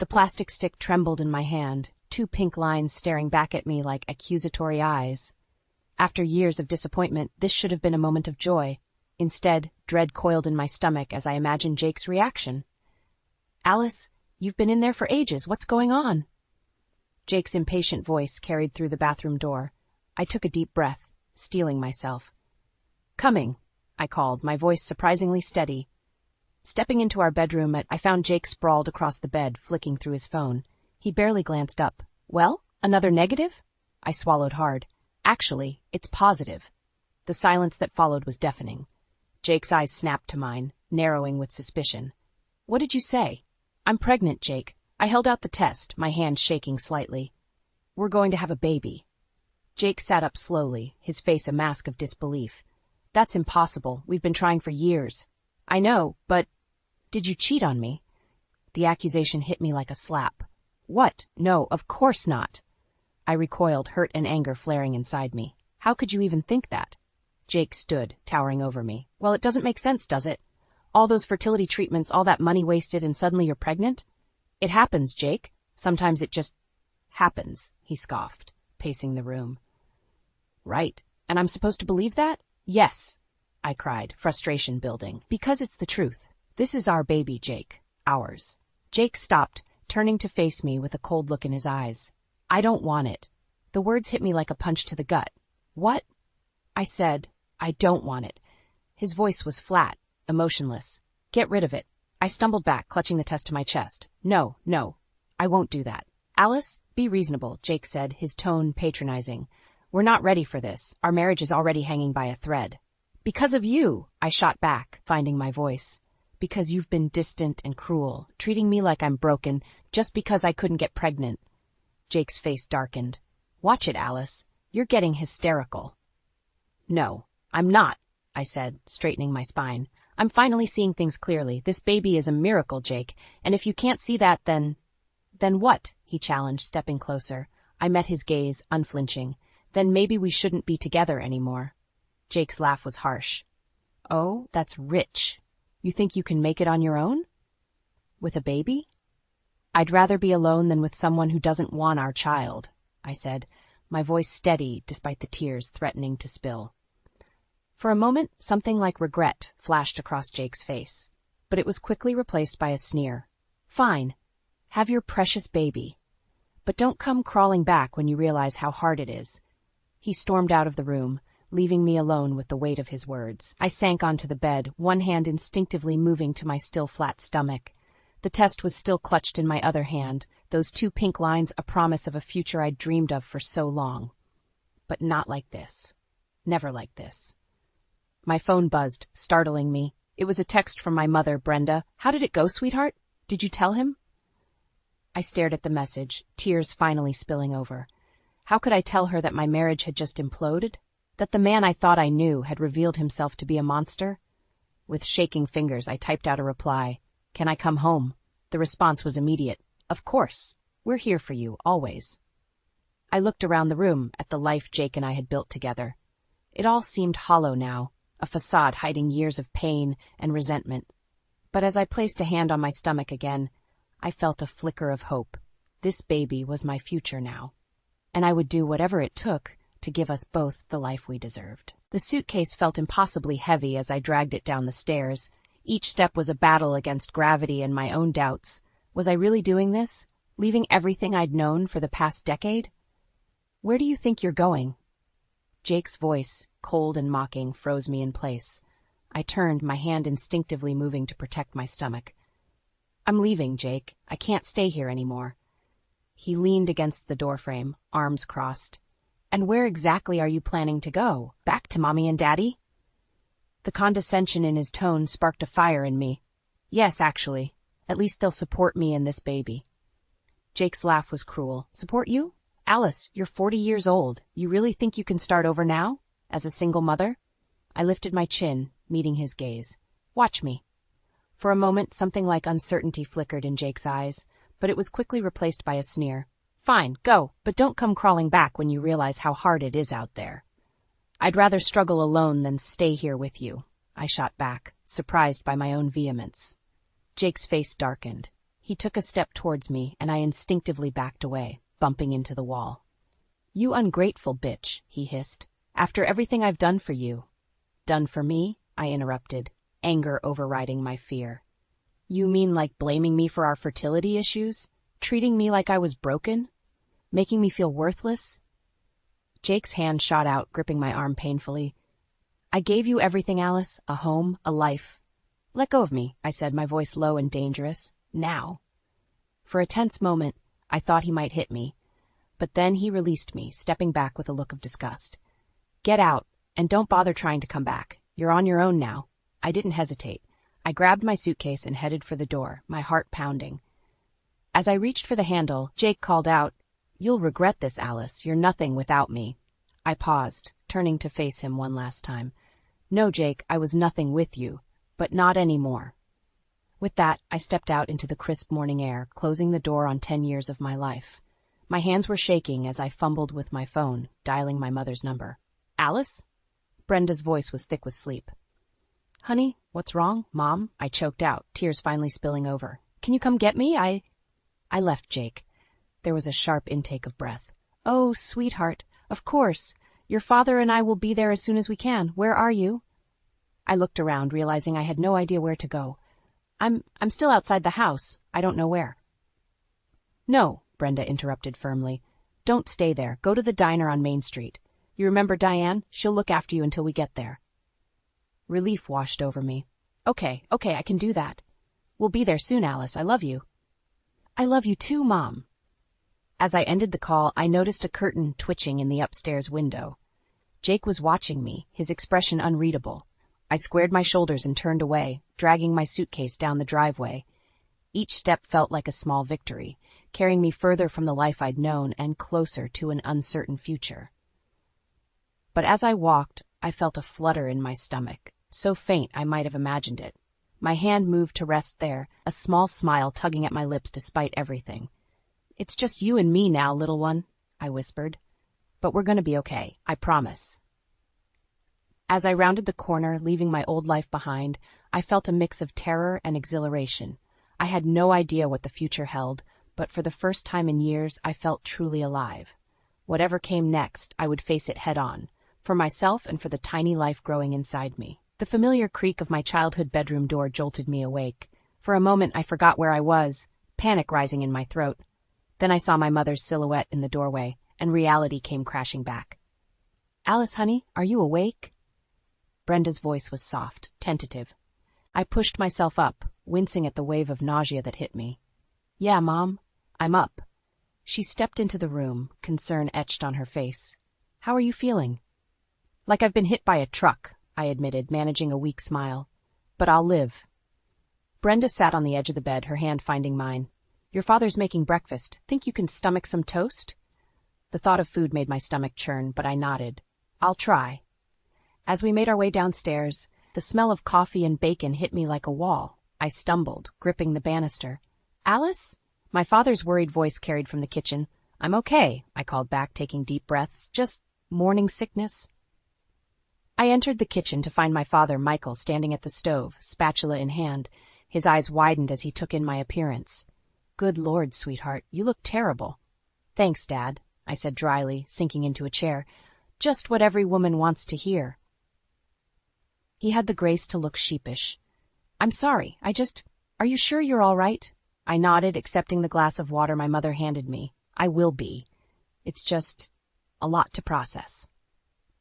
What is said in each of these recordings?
The plastic stick trembled in my hand, two pink lines staring back at me like accusatory eyes. After years of disappointment, this should have been a moment of joy. Instead, dread coiled in my stomach as I imagined Jake's reaction. "Alice, you've been in there for ages. What's going on?" Jake's impatient voice carried through the bathroom door. I took a deep breath, steeling myself. "Coming," I called, my voice surprisingly steady. Stepping into our bedroom, I found Jake sprawled across the bed, flicking through his phone. He barely glanced up. "Well, another negative?" I swallowed hard. "Actually, it's positive." The silence that followed was deafening. Jake's eyes snapped to mine, narrowing with suspicion. "What did you say?" "I'm pregnant, Jake." I held out the test, my hand shaking slightly. "We're going to have a baby." Jake sat up slowly, his face a mask of disbelief. "That's impossible. We've been trying for years." "I know, but did you cheat on me?" The accusation hit me like a slap. "What? No, of course not." I recoiled, hurt and anger flaring inside me. "How could you even think that?" Jake stood, towering over me. "Well, it doesn't make sense, does it? All those fertility treatments, all that money wasted, and suddenly you're pregnant? It happens, Jake. Sometimes it just happens," he scoffed, pacing the room. "Right. And I'm supposed to believe that?" "Yes," I cried, frustration building. "Because it's the truth. This is our baby, Jake. Ours." Jake stopped, turning to face me with a cold look in his eyes. "I don't want it." The words hit me like a punch to the gut. "What?" I said. "I don't want it." His voice was flat, emotionless. "Get rid of it." I stumbled back, clutching the test to my chest. No, I won't do that." "Alice, be reasonable," Jake said, his tone patronizing. "We're not ready for this. Our marriage is already hanging by a thread." "Because of you," I shot back, finding my voice. "Because you've been distant and cruel, treating me like I'm broken just because I couldn't get pregnant." Jake's face darkened. "Watch it, Alice. You're getting hysterical." "No, I'm not," I said, straightening my spine. "I'm finally seeing things clearly. This baby is a miracle, Jake, and if you can't see that, then what?" he challenged, stepping closer. I met his gaze, unflinching. "Then maybe we shouldn't be together anymore." Jake's laugh was harsh. "Oh, that's rich. You think you can make it on your own? With a baby?" "I'd rather be alone than with someone who doesn't want our child," I said, my voice steady despite the tears threatening to spill. For a moment, something like regret flashed across Jake's face, but it was quickly replaced by a sneer. "Fine. Have your precious baby. But don't come crawling back when you realize how hard it is." He stormed out of the room, leaving me alone with the weight of his words. I sank onto the bed, one hand instinctively moving to my still flat stomach. The test was still clutched in my other hand, those two pink lines a promise of a future I'd dreamed of for so long. But not like this. Never like this. My phone buzzed, startling me. It was a text from my mother, Brenda. "How did it go, sweetheart? Did you tell him?" I stared at the message, tears finally spilling over. How could I tell her that my marriage had just imploded? That the man I thought I knew had revealed himself to be a monster? With shaking fingers, I typed out a reply. "Can I come home?" The response was immediate. "Of course. We're here for you, always." I looked around the room at the life Jake and I had built together. It all seemed hollow now, a facade hiding years of pain and resentment. But as I placed a hand on my stomach again, I felt a flicker of hope. This baby was my future now, and I would do whatever it took to give us both the life we deserved. The suitcase felt impossibly heavy as I dragged it down the stairs. Each step was a battle against gravity and my own doubts. Was I really doing this? Leaving everything I'd known for the past decade? "Where do you think you're going?" Jake's voice, cold and mocking, froze me in place. I turned, my hand instinctively moving to protect my stomach. "I'm leaving, Jake. I can't stay here anymore." He leaned against the doorframe, arms crossed. "And where exactly are you planning to go? Back to Mommy and Daddy?" The condescension in his tone sparked a fire in me. "Yes, actually. At least they'll support me and this baby." Jake's laugh was cruel. "Support you? Alice, you're 40 years old. You really think you can start over now? As a single mother?" I lifted my chin, meeting his gaze. "Watch me." For a moment, something like uncertainty flickered in Jake's eyes, but it was quickly replaced by a sneer. "Fine, go, but don't come crawling back when you realize how hard it is out there." "I'd rather struggle alone than stay here with you," I shot back, surprised by my own vehemence. Jake's face darkened. He took a step towards me, and I instinctively backed away, bumping into the wall. "You ungrateful bitch," he hissed. "After everything I've done for you." "Done for me?" I interrupted, anger overriding my fear. "You mean like blaming me for our fertility issues? Treating me like I was broken? Making me feel worthless?" Jake's hand shot out, gripping my arm painfully. "I gave you everything, Alice. A home, a life." "Let go of me," I said, my voice low and dangerous. "Now." For a tense moment, I thought he might hit me, but then he released me, stepping back with a look of disgust. "Get out, and don't bother trying to come back. You're on your own now." I didn't hesitate. I grabbed my suitcase and headed for the door, my heart pounding. As I reached for the handle, Jake called out, "You'll regret this, Alice. You're nothing without me." I paused, turning to face him one last time. "No, Jake, I was nothing with you, but not anymore." With that, I stepped out into the crisp morning air, closing the door on 10 years of my life. My hands were shaking as I fumbled with my phone, dialing my mother's number. "Alice?" Brenda's voice was thick with sleep. "Honey, what's wrong, Mom?" I choked out, tears finally spilling over. "Can you come get me? I left Jake." There was a sharp intake of breath. "Oh, sweetheart, of course. Your father and I will be there as soon as we can. Where are you?" I looked around, realizing I had no idea where to go. I'm still outside the house. I don't know where." "No," Brenda interrupted firmly. "Don't stay there. Go to the diner on Main Street. You remember Diane? She'll look after you until we get there." Relief washed over me. Okay, I can do that. We'll be there soon, Alice. I love you." "I love you too, Mom." As I ended the call, I noticed a curtain twitching in the upstairs window. Jake was watching me, his expression unreadable. I squared my shoulders and turned away, dragging my suitcase down the driveway. Each step felt like a small victory, carrying me further from the life I'd known and closer to an uncertain future. But as I walked, I felt a flutter in my stomach, so faint I might have imagined it. My hand moved to rest there, a small smile tugging at my lips despite everything. "It's just you and me now, little one," I whispered. "But we're going to be okay, I promise." As I rounded the corner, leaving my old life behind, I felt a mix of terror and exhilaration. I had no idea what the future held, but for the first time in years, I felt truly alive. Whatever came next, I would face it head-on, for myself and for the tiny life growing inside me. The familiar creak of my childhood bedroom door jolted me awake. For a moment, I forgot where I was, panic rising in my throat. Then I saw my mother's silhouette in the doorway, and reality came crashing back. "Alice, honey, are you awake?" Brenda's voice was soft, tentative. I pushed myself up, wincing at the wave of nausea that hit me. "Yeah, Mom, I'm up." She stepped into the room, concern etched on her face. "How are you feeling?" "Like I've been hit by a truck," I admitted, managing a weak smile. "But I'll live." Brenda sat on the edge of the bed, her hand finding mine. "Your father's making breakfast. Think you can stomach some toast?" The thought of food made my stomach churn, but I nodded. "I'll try." As we made our way downstairs, the smell of coffee and bacon hit me like a wall. I stumbled, gripping the banister. "Alice?" My father's worried voice carried from the kitchen. "I'm okay," I called back, taking deep breaths. "Just morning sickness." I entered the kitchen to find my father, Michael, standing at the stove, spatula in hand. His eyes widened as he took in my appearance. "Good Lord, sweetheart, you look terrible." "Thanks, Dad," I said dryly, sinking into a chair. "Just what every woman wants to hear." He had the grace to look sheepish. "I'm sorry, are you sure you're all right?" I nodded, accepting the glass of water my mother handed me. "I will be. It's just a lot to process."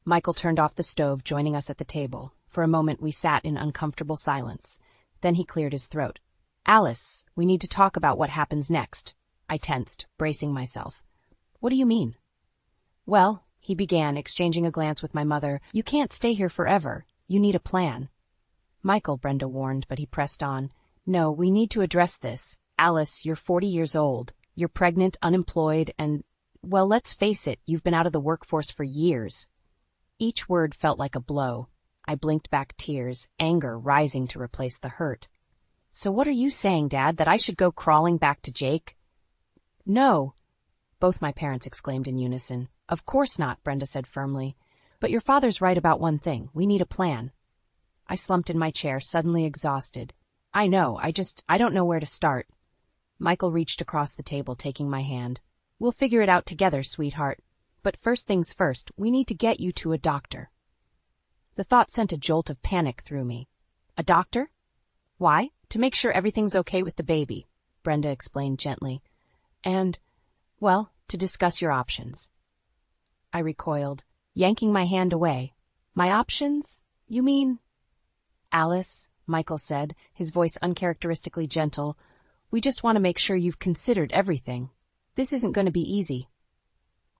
Michael turned off the stove, joining us at the table. For a moment we sat in uncomfortable silence. Then he cleared his throat. "Alice, we need to talk about what happens next." I tensed, bracing myself. "What do you mean?" "Well," he began, exchanging a glance with my mother, "you can't stay here forever. You need a plan." "Michael," Brenda warned, but he pressed on. "No, we need to address this. Alice, you're 40 years old. You're pregnant, unemployed, and, well, let's face it, you've been out of the workforce for years." Each word felt like a blow. I blinked back tears, anger rising to replace the hurt. "So what are you saying, Dad, that I should go crawling back to Jake?" "No," both my parents exclaimed in unison. "Of course not," Brenda said firmly. "But your father's right about one thing. We need a plan." I slumped in my chair, suddenly exhausted. "I know, I don't know where to start." Michael reached across the table, taking my hand. We'll figure it out together, sweetheart. But first things first, we need to get you to a doctor. The thought sent a jolt of panic through me. A doctor? Why? To make sure everything's okay with the baby, Brenda explained gently. And, well, to discuss your options. I recoiled, yanking my hand away. My options? You mean? Alice, Michael said, his voice uncharacteristically gentle, we just want to make sure you've considered everything. This isn't going to be easy.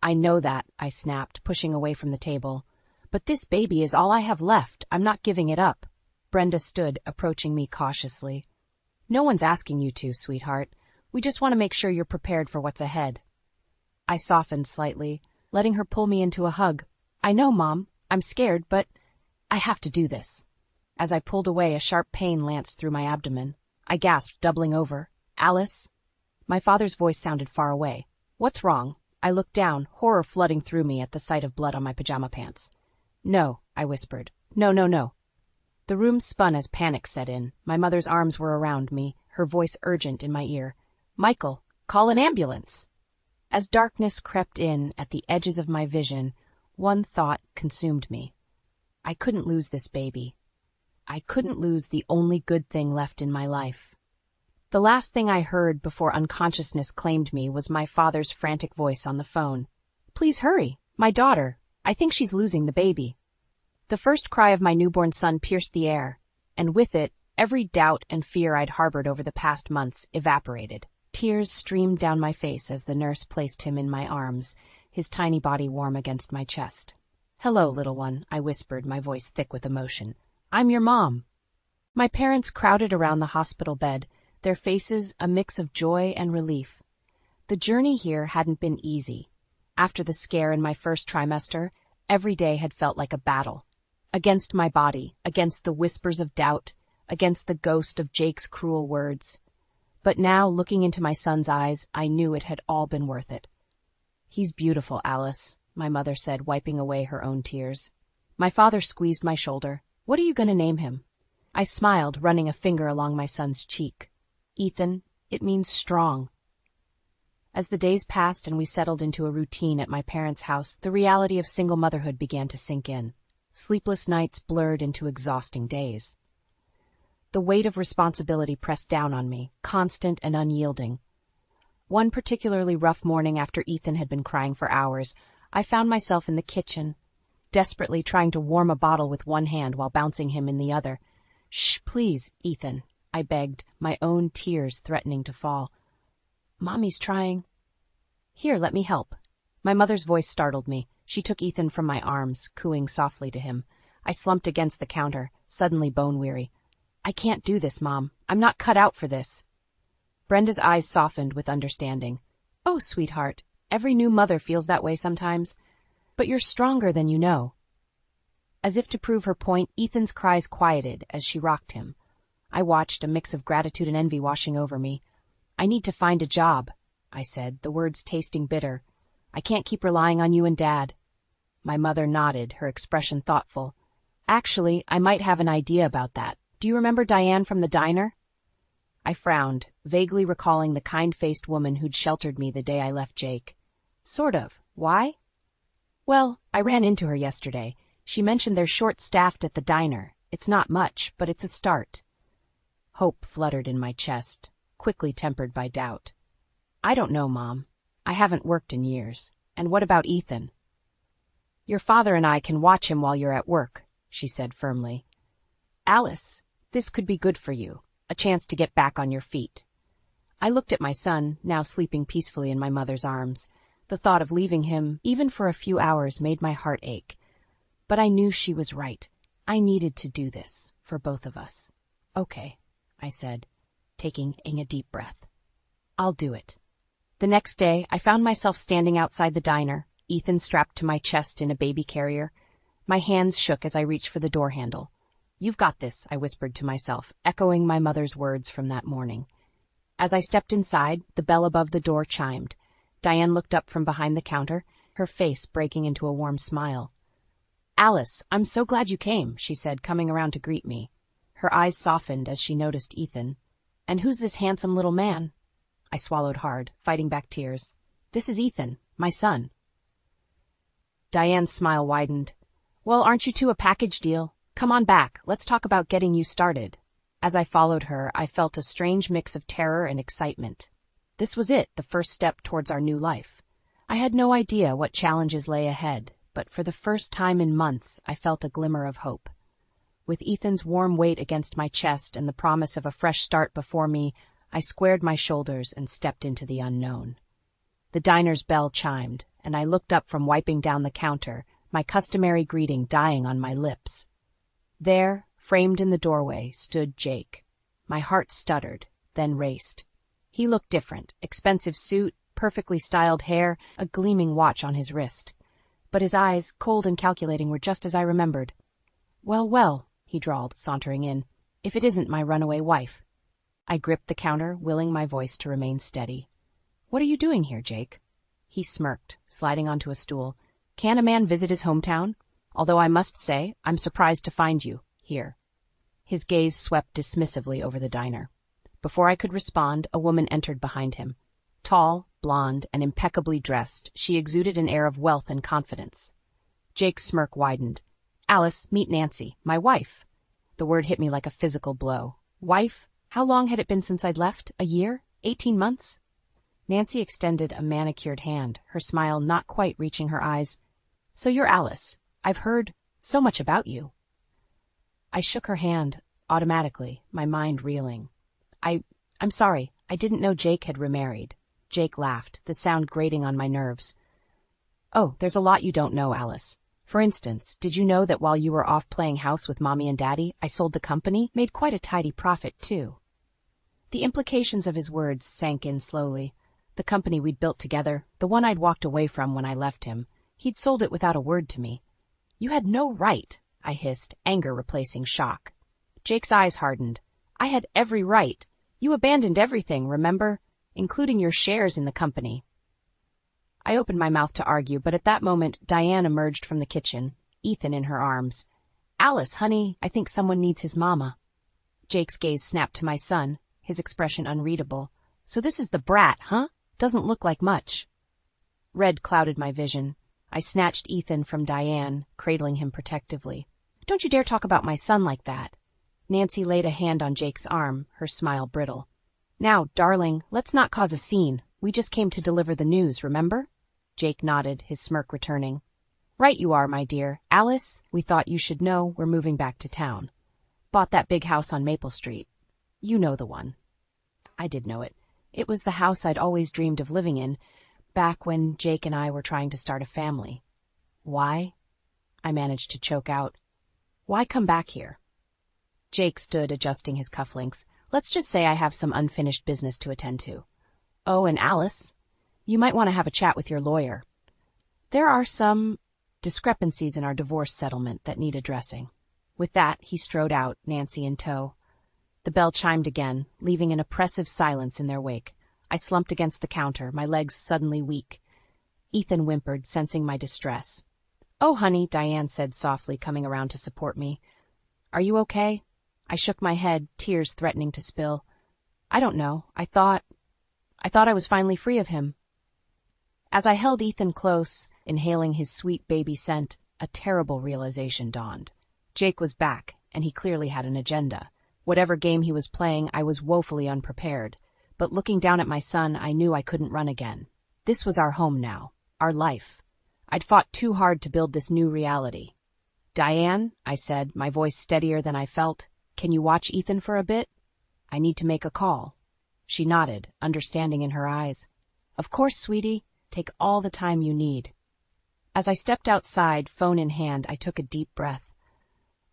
I know that, I snapped, pushing away from the table. But this baby is all I have left. I'm not giving it up. Brenda stood, approaching me cautiously. No one's asking you to, sweetheart. We just want to make sure you're prepared for what's ahead. I softened slightly, letting her pull me into a hug. I know, Mom. I'm scared, but I have to do this. As I pulled away, a sharp pain lanced through my abdomen. I gasped, doubling over. Alice? My father's voice sounded far away. What's wrong? I looked down, horror flooding through me at the sight of blood on my pajama pants. No, I whispered. No, no, no. The room spun as panic set in. My mother's arms were around me, her voice urgent in my ear. Michael, call an ambulance. As darkness crept in at the edges of my vision, one thought consumed me. I couldn't lose this baby. I couldn't lose the only good thing left in my life. The last thing I heard before unconsciousness claimed me was my father's frantic voice on the phone. Please hurry, my daughter. I think she's losing the baby. The first cry of my newborn son pierced the air, and with it, every doubt and fear I'd harbored over the past months evaporated. Tears streamed down my face as the nurse placed him in my arms, his tiny body warm against my chest. Hello, little one, I whispered, my voice thick with emotion. I'm your mom. My parents crowded around the hospital bed, their faces a mix of joy and relief. The journey here hadn't been easy. After the scare in my first trimester, every day had felt like a battle. Against my body, against the whispers of doubt, against the ghost of Jake's cruel words. But now, looking into my son's eyes, I knew it had all been worth it. He's beautiful, Alice, my mother said, wiping away her own tears. My father squeezed my shoulder. What are you going to name him? I smiled, running a finger along my son's cheek. Ethan, it means strong. As the days passed and we settled into a routine at my parents' house, the reality of single motherhood began to sink in. Sleepless nights blurred into exhausting days. The weight of responsibility pressed down on me, constant and unyielding. One particularly rough morning after Ethan had been crying for hours, I found myself in the kitchen, desperately trying to warm a bottle with one hand while bouncing him in the other. Shh, please, Ethan, I begged, my own tears threatening to fall. Mommy's trying. Here, let me help. My mother's voice startled me. She took Ethan from my arms, cooing softly to him. I slumped against the counter, suddenly bone-weary. I can't do this, Mom. I'm not cut out for this. Brenda's eyes softened with understanding. Oh, sweetheart, every new mother feels that way sometimes. But you're stronger than you know. As if to prove her point, Ethan's cries quieted as she rocked him. I watched, a mix of gratitude and envy washing over me. I need to find a job, I said, the words tasting bitter. I can't keep relying on you and Dad. My mother nodded, her expression thoughtful. Actually, I might have an idea about that. Do you remember Diane from the diner? I frowned, vaguely recalling the kind-faced woman who'd sheltered me the day I left Jake. Sort of. Why? Well, I ran into her yesterday. She mentioned they're short-staffed at the diner. It's not much, but it's a start. Hope fluttered in my chest, quickly tempered by doubt. I don't know, Mom. I haven't worked in years. And what about Ethan? Your father and I can watch him while you're at work, she said firmly. Alice, this could be good for you, a chance to get back on your feet. I looked at my son, now sleeping peacefully in my mother's arms. The thought of leaving him, even for a few hours, made my heart ache. But I knew she was right. I needed to do this, for both of us. Okay, I said, taking a deep breath. I'll do it. The next day, I found myself standing outside the diner, Ethan strapped to my chest in a baby carrier. My hands shook as I reached for the door handle. You've got this, I whispered to myself, echoing my mother's words from that morning. As I stepped inside, the bell above the door chimed. Diane looked up from behind the counter, her face breaking into a warm smile. Alice, I'm so glad you came, she said, coming around to greet me. Her eyes softened as she noticed Ethan. And who's this handsome little man? I swallowed hard, fighting back tears. This is Ethan, my son. Diane's smile widened. Well, aren't you two a package deal? Come on back, let's talk about getting you started. As I followed her, I felt a strange mix of terror and excitement. This was it, the first step towards our new life. I had no idea what challenges lay ahead, but for the first time in months, I felt a glimmer of hope. With Ethan's warm weight against my chest and the promise of a fresh start before me, I squared my shoulders and stepped into the unknown. The diner's bell chimed, and I looked up from wiping down the counter, my customary greeting dying on my lips. There, framed in the doorway, stood Jake. My heart stuttered, then raced. He looked different, expensive suit, perfectly styled hair, a gleaming watch on his wrist. But his eyes, cold and calculating, were just as I remembered. Well, well, he drawled, sauntering in, if it isn't my runaway wife. I gripped the counter, willing my voice to remain steady. What are you doing here, Jake? He smirked, sliding onto a stool. Can a man visit his hometown? Although I must say, I'm surprised to find you here. His gaze swept dismissively over the diner. Before I could respond, a woman entered behind him. Tall, blonde, and impeccably dressed, she exuded an air of wealth and confidence. Jake's smirk widened. Alice, meet Nancy, my wife. The word hit me like a physical blow. Wife? How long had it been since I'd left? A year? 18 months? Nancy extended a manicured hand, her smile not quite reaching her eyes. So you're Alice. I've heard so much about you. I shook her hand, automatically, my mind reeling. I'm sorry, I didn't know Jake had remarried. Jake laughed, the sound grating on my nerves. Oh, there's a lot you don't know, Alice. For instance, did you know that while you were off playing house with Mommy and Daddy, I sold the company, made quite a tidy profit, too? The implications of his words sank in slowly. The company we'd built together, the one I'd walked away from when I left him, he'd sold it without a word to me. You had no right, I hissed, anger replacing shock. Jake's eyes hardened. I had every right. You abandoned everything, remember? Including your shares in the company. I opened my mouth to argue, but at that moment, Diane emerged from the kitchen, Ethan in her arms. Alice, honey, I think someone needs his mama. Jake's gaze snapped to my son, his expression unreadable. So this is the brat, huh? Doesn't look like much. Red clouded my vision. I snatched Ethan from Diane, cradling him protectively. Don't you dare talk about my son like that. Nancy laid a hand on Jake's arm, her smile brittle. Now, darling, let's not cause a scene. We just came to deliver the news, remember? Jake nodded, his smirk returning. Right you are, my dear. Alice, we thought you should know we're moving back to town. Bought that big house on Maple Street. You know the one. I did know it. It was the house I'd always dreamed of living in, back when Jake and I were trying to start a family. Why? I managed to choke out. Why come back here? Jake stood, adjusting his cufflinks. Let's just say I have some unfinished business to attend to. Oh, and Alice, you might want to have a chat with your lawyer. There are some discrepancies in our divorce settlement that need addressing. With that, he strode out, Nancy in tow. The bell chimed again, leaving an oppressive silence in their wake. I slumped against the counter, my legs suddenly weak. Ethan whimpered, sensing my distress. Oh, honey, Diane said softly, coming around to support me. Are you okay? I shook my head, tears threatening to spill. I don't know. I thought I was finally free of him. As I held Ethan close, inhaling his sweet baby scent, a terrible realization dawned. Jake was back, and he clearly had an agenda. Whatever game he was playing, I was woefully unprepared. But looking down at my son, I knew I couldn't run again. This was our home now, our life. I'd fought too hard to build this new reality. Diane, I said, my voice steadier than I felt, can you watch Ethan for a bit? I need to make a call. She nodded, understanding in her eyes. Of course, sweetie. Take all the time you need. As I stepped outside, phone in hand, I took a deep breath.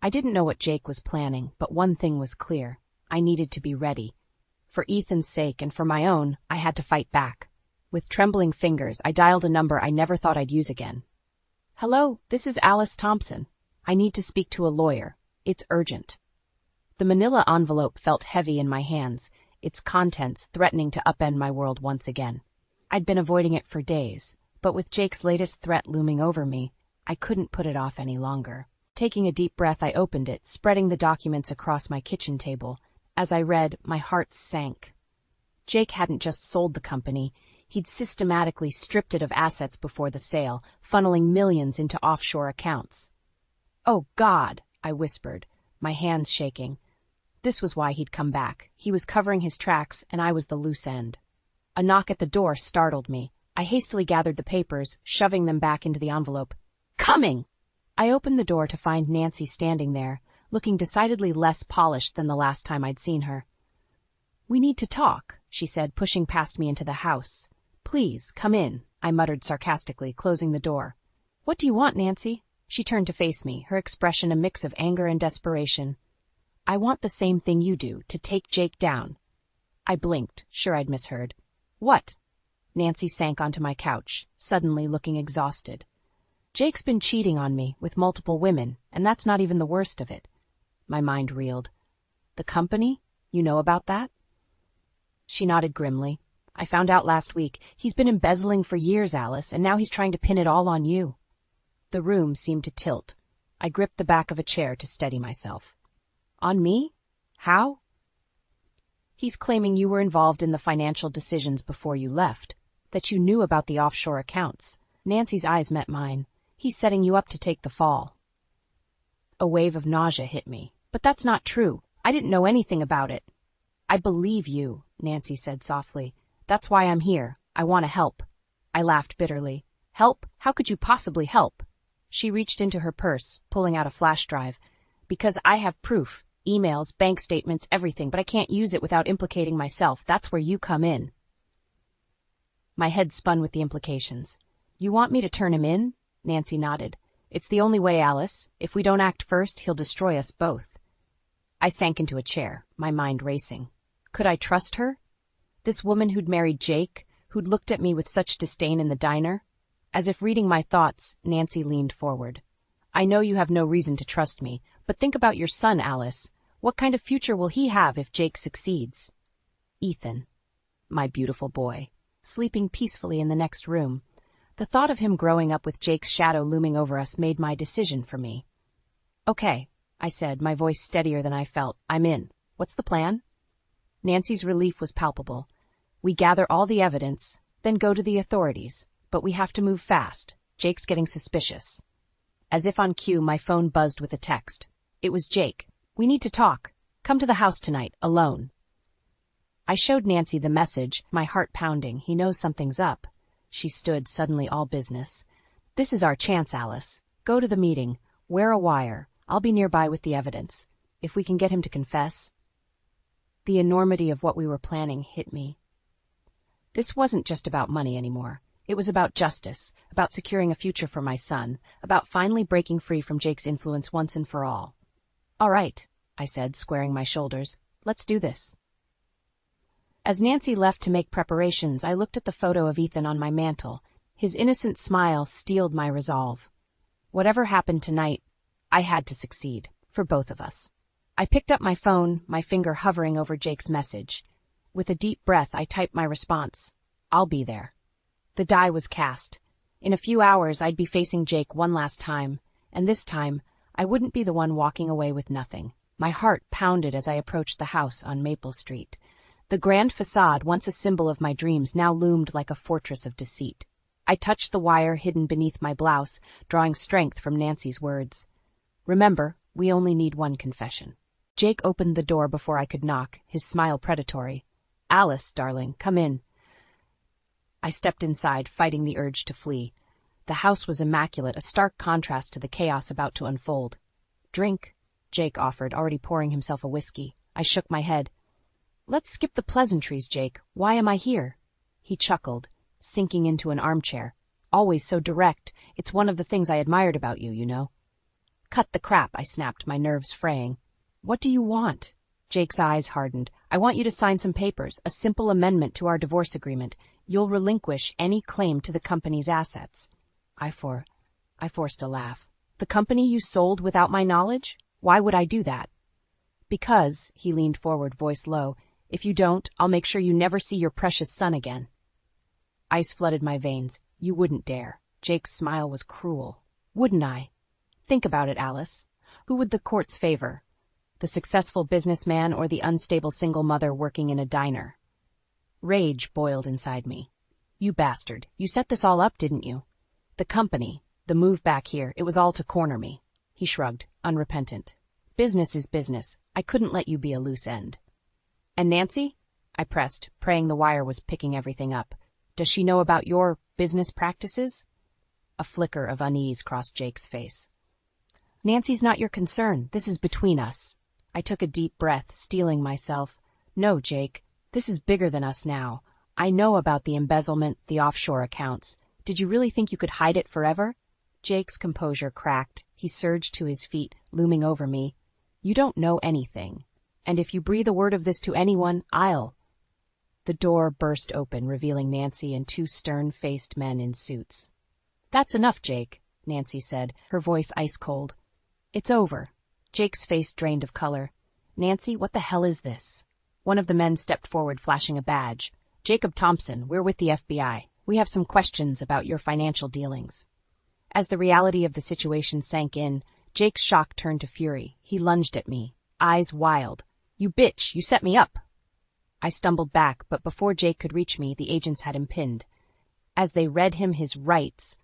I didn't know what Jake was planning, but one thing was clear. I needed to be ready. For Ethan's sake and for my own, I had to fight back. With trembling fingers, I dialed a number I never thought I'd use again. Hello, this is Alice Thompson. I need to speak to a lawyer. It's urgent. The manila envelope felt heavy in my hands, its contents threatening to upend my world once again. I'd been avoiding it for days, but with Jake's latest threat looming over me, I couldn't put it off any longer. Taking a deep breath, I opened it, spreading the documents across my kitchen table. As I read, my heart sank. Jake hadn't just sold the company, he'd systematically stripped it of assets before the sale, funneling millions into offshore accounts. "Oh, God," I whispered, my hands shaking. This was why he'd come back. He was covering his tracks, and I was the loose end. A knock at the door startled me. I hastily gathered the papers, shoving them back into the envelope. "Coming!" I opened the door to find Nancy standing there, looking decidedly less polished than the last time I'd seen her. "We need to talk," she said, pushing past me into the house. "Please, come in," I muttered sarcastically, closing the door. "What do you want, Nancy?" She turned to face me, her expression a mix of anger and desperation. "I want the same thing you do, to take Jake down." I blinked, sure I'd misheard. "What?" Nancy sank onto my couch, suddenly looking exhausted. "Jake's been cheating on me with multiple women, and that's not even the worst of it." My mind reeled. "The company? You know about that?" She nodded grimly. "I found out last week. He's been embezzling for years, Alice, and now he's trying to pin it all on you." The room seemed to tilt. I gripped the back of a chair to steady myself. "On me? How?" "He's claiming you were involved in the financial decisions before you left, that you knew about the offshore accounts." Nancy's eyes met mine. "He's setting you up to take the fall." A wave of nausea hit me. "But that's not true. I didn't know anything about it." "I believe you," Nancy said softly. "That's why I'm here. I want to help." I laughed bitterly. "Help? How could you possibly help?" She reached into her purse, pulling out a flash drive. "Because I have proof. Emails, bank statements, everything, but I can't use it without implicating myself. That's where you come in." My head spun with the implications. "You want me to turn him in?" Nancy nodded. "It's the only way, Alice. If we don't act first, he'll destroy us both." I sank into a chair, my mind racing. Could I trust her? This woman who'd married Jake, who'd looked at me with such disdain in the diner? As if reading my thoughts, Nancy leaned forward. "I know you have no reason to trust me, but think about your son, Alice. What kind of future will he have if Jake succeeds?" Ethan, my beautiful boy, sleeping peacefully in the next room. The thought of him growing up with Jake's shadow looming over us made my decision for me. "Okay," I said, my voice steadier than I felt. "I'm in. What's the plan?" Nancy's relief was palpable. "We gather all the evidence, then go to the authorities. But we have to move fast. Jake's getting suspicious." As if on cue, my phone buzzed with a text. It was Jake. "We need to talk. Come to the house tonight, alone." I showed Nancy the message, my heart pounding. He knows something's up. She stood, suddenly all business. "This is our chance, Alice. Go to the meeting. Wear a wire. I'll be nearby with the evidence. If we can get him to confess." The enormity of what we were planning hit me. This wasn't just about money anymore. It was about justice, about securing a future for my son, about finally breaking free from Jake's influence once and for all. "All right," I said, squaring my shoulders. "Let's do this." As Nancy left to make preparations, I looked at the photo of Ethan on my mantel. His innocent smile steeled my resolve. Whatever happened tonight, I had to succeed, for both of us. I picked up my phone, my finger hovering over Jake's message. With a deep breath, I typed my response. "I'll be there." The die was cast. In a few hours, I'd be facing Jake one last time, and this time, I wouldn't be the one walking away with nothing. My heart pounded as I approached the house on Maple Street. The grand facade, once a symbol of my dreams, now loomed like a fortress of deceit. I touched the wire hidden beneath my blouse, drawing strength from Nancy's words. "Remember, we only need one confession." Jake opened the door before I could knock, his smile predatory. "Alice, darling, come in." I stepped inside, fighting the urge to flee. The house was immaculate, a stark contrast to the chaos about to unfold. "Drink," Jake offered, already pouring himself a whiskey. I shook my head. "Let's skip the pleasantries, Jake. Why am I here?" He chuckled, sinking into an armchair. "Always so direct. It's one of the things I admired about you, you know." "Cut the crap," I snapped, my nerves fraying. "What do you want?" Jake's eyes hardened. "I want you to sign some papers, a simple amendment to our divorce agreement. You'll relinquish any claim to the company's assets." I forced a laugh. "The company you sold without my knowledge? Why would I do that?" "Because," he leaned forward, voice low, "if you don't, I'll make sure you never see your precious son again." Ice flooded my veins. "You wouldn't dare." Jake's smile was cruel. "Wouldn't I? Think about it, Alice. Who would the courts favor? The successful businessman or the unstable single mother working in a diner?" Rage boiled inside me. You bastard, you set this all up, didn't you? The company, the move back here, it was all to corner me. He shrugged, unrepentant. Business is business. I couldn't let you be a loose end. And Nancy? I pressed, praying the wire was picking everything up. Does she know about your business practices? A flicker of unease crossed Jake's face. Nancy's not your concern. This is between us. I took a deep breath, steeling myself. No, Jake, this is bigger than us now. I know about the embezzlement, the offshore accounts. Did you really think you could hide it forever? Jake's composure cracked. He surged to his feet, looming over me. You don't know anything. And if you breathe a word of this to anyone, I'll... The door burst open, revealing Nancy and two stern-faced men in suits. That's enough, Jake, Nancy said, her voice ice-cold. It's over. Jake's face drained of color. Nancy, what the hell is this? One of the men stepped forward, flashing a badge. Jacob Thompson, we're with the FBI. We have some questions about your financial dealings. As the reality of the situation sank in, Jake's shock turned to fury. He lunged at me, eyes wild. You bitch, you set me up. I stumbled back, but before Jake could reach me, the agents had him pinned. As they read him his rights,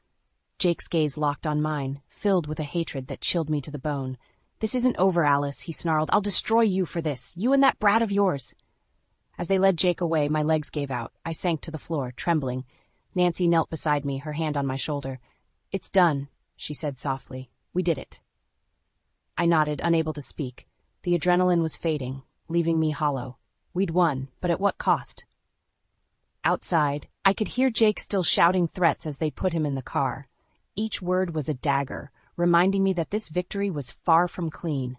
Jake's gaze locked on mine, filled with a hatred that chilled me to the bone. This isn't over, Alice, he snarled. I'll destroy you for this, you and that brat of yours. As they led Jake away, my legs gave out. I sank to the floor, trembling. Nancy knelt beside me, her hand on my shoulder. It's done, she said softly. We did it. I nodded, unable to speak. The adrenaline was fading, leaving me hollow. We'd won, but at what cost? Outside, I could hear Jake still shouting threats as they put him in the car. Each word was a dagger, reminding me that this victory was far from clean.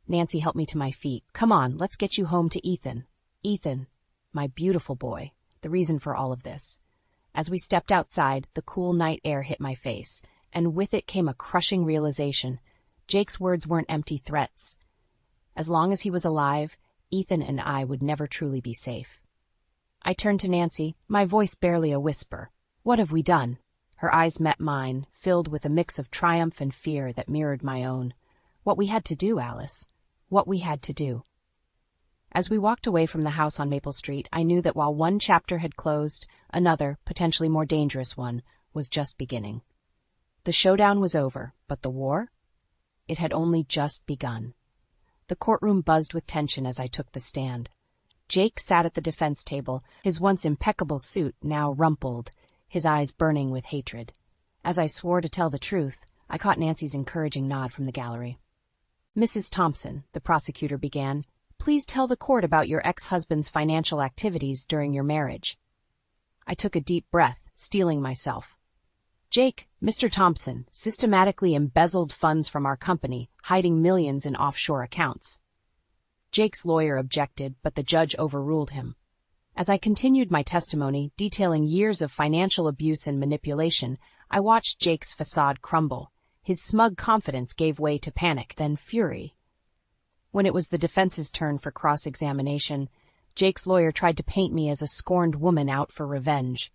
Nancy helped me to my feet. Come on, let's get you home to Ethan. Ethan, my beautiful boy, the reason for all of this. As we stepped outside, the cool night air hit my face, and with it came a crushing realization. Jake's words weren't empty threats. As long as he was alive, Ethan and I would never truly be safe. I turned to Nancy, my voice barely a whisper. What have we done? Her eyes met mine, filled with a mix of triumph and fear that mirrored my own. What we had to do, Alice. What we had to do. As we walked away from the house on Maple Street, I knew that while one chapter had closed, another, potentially more dangerous one, was just beginning. The showdown was over, but the war? It had only just begun. The courtroom buzzed with tension as I took the stand. Jake sat at the defense table, his once impeccable suit now rumpled, his eyes burning with hatred. As I swore to tell the truth, I caught Nancy's encouraging nod from the gallery. Mrs. Thompson, the prosecutor began, please tell the court about your ex-husband's financial activities during your marriage. I took a deep breath, steeling myself. Jake, Mr. Thompson, systematically embezzled funds from our company, hiding millions in offshore accounts. Jake's lawyer objected, but the judge overruled him. As I continued my testimony, detailing years of financial abuse and manipulation, I watched Jake's facade crumble. His smug confidence gave way to panic, then fury. When it was the defense's turn for cross-examination, Jake's lawyer tried to paint me as a scorned woman out for revenge.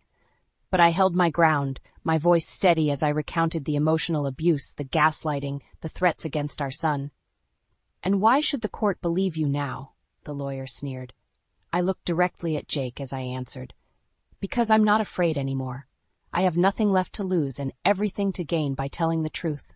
But I held my ground, my voice steady as I recounted the emotional abuse, the gaslighting, the threats against our son. And why should the court believe you now? The lawyer sneered. I looked directly at Jake as I answered. Because I'm not afraid anymore. I have nothing left to lose and everything to gain by telling the truth.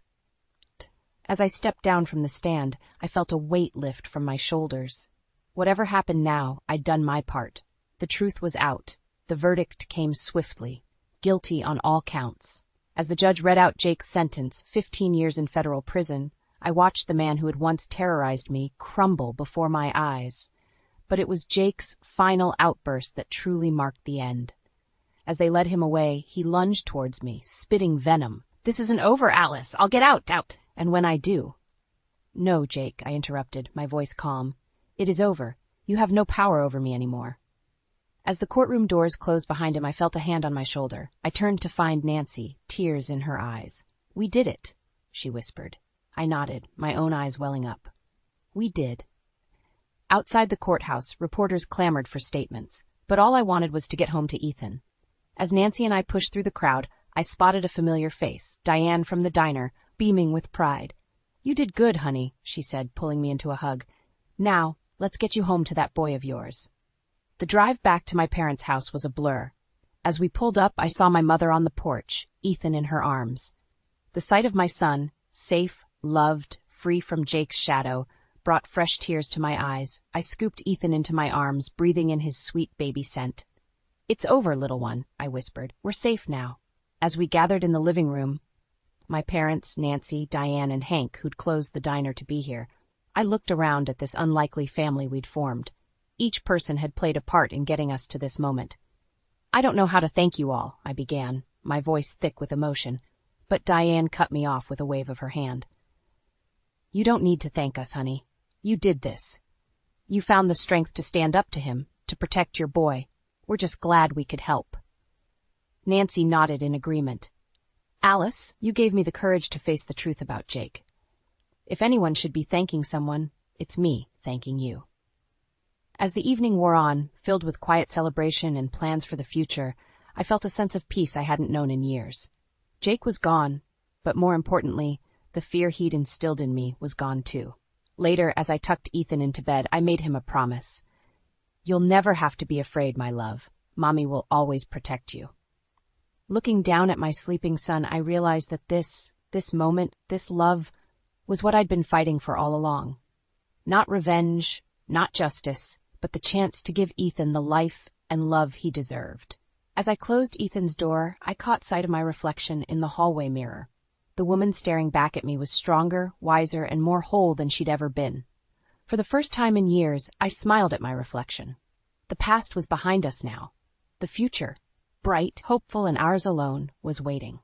As I stepped down from the stand, I felt a weight lift from my shoulders. Whatever happened now, I'd done my part. The truth was out. The verdict came swiftly. Guilty on all counts. As the judge read out Jake's sentence, 15 years in federal prison, I watched the man who had once terrorized me crumble before my eyes. But it was Jake's final outburst that truly marked the end. As they led him away, he lunged towards me, spitting venom. This isn't over, Alice. I'll get out. And when I do... No, Jake, I interrupted, my voice calm. It is over. You have no power over me anymore. As the courtroom doors closed behind him, I felt a hand on my shoulder. I turned to find Nancy, tears in her eyes. We did it, she whispered. I nodded, my own eyes welling up. We did. Outside the courthouse, reporters clamored for statements, but all I wanted was to get home to Ethan. As Nancy and I pushed through the crowd, I spotted a familiar face, Diane from the diner, beaming with pride. You did good, honey, she said, pulling me into a hug. Now, let's get you home to that boy of yours. The drive back to my parents' house was a blur. As we pulled up, I saw my mother on the porch, Ethan in her arms. The sight of my son, safe, loved, free from Jake's shadow, brought fresh tears to my eyes. I scooped Ethan into my arms, breathing in his sweet baby scent. "It's over, little one," I whispered. "We're safe now." As we gathered in the living room, my parents, Nancy, Diane, and Hank, who'd closed the diner to be here, I looked around at this unlikely family we'd formed. Each person had played a part in getting us to this moment. "I don't know how to thank you all," I began, my voice thick with emotion, but Diane cut me off with a wave of her hand. "You don't need to thank us, honey. You did this. You found the strength to stand up to him, to protect your boy. We're just glad we could help." Nancy nodded in agreement. "Alice, you gave me the courage to face the truth about Jake. If anyone should be thanking someone, it's me thanking you." As the evening wore on, filled with quiet celebration and plans for the future, I felt a sense of peace I hadn't known in years. Jake was gone, but more importantly, the fear he'd instilled in me was gone too. Later, as I tucked Ethan into bed, I made him a promise. "You'll never have to be afraid, my love. Mommy will always protect you." Looking down at my sleeping son, I realized that this moment, this love, was what I'd been fighting for all along. Not revenge, not justice, but the chance to give Ethan the life and love he deserved. As I closed Ethan's door, I caught sight of my reflection in the hallway mirror. The woman staring back at me was stronger, wiser, and more whole than she'd ever been. For the first time in years, I smiled at my reflection. The past was behind us now. The future, bright, hopeful, and ours alone, was waiting.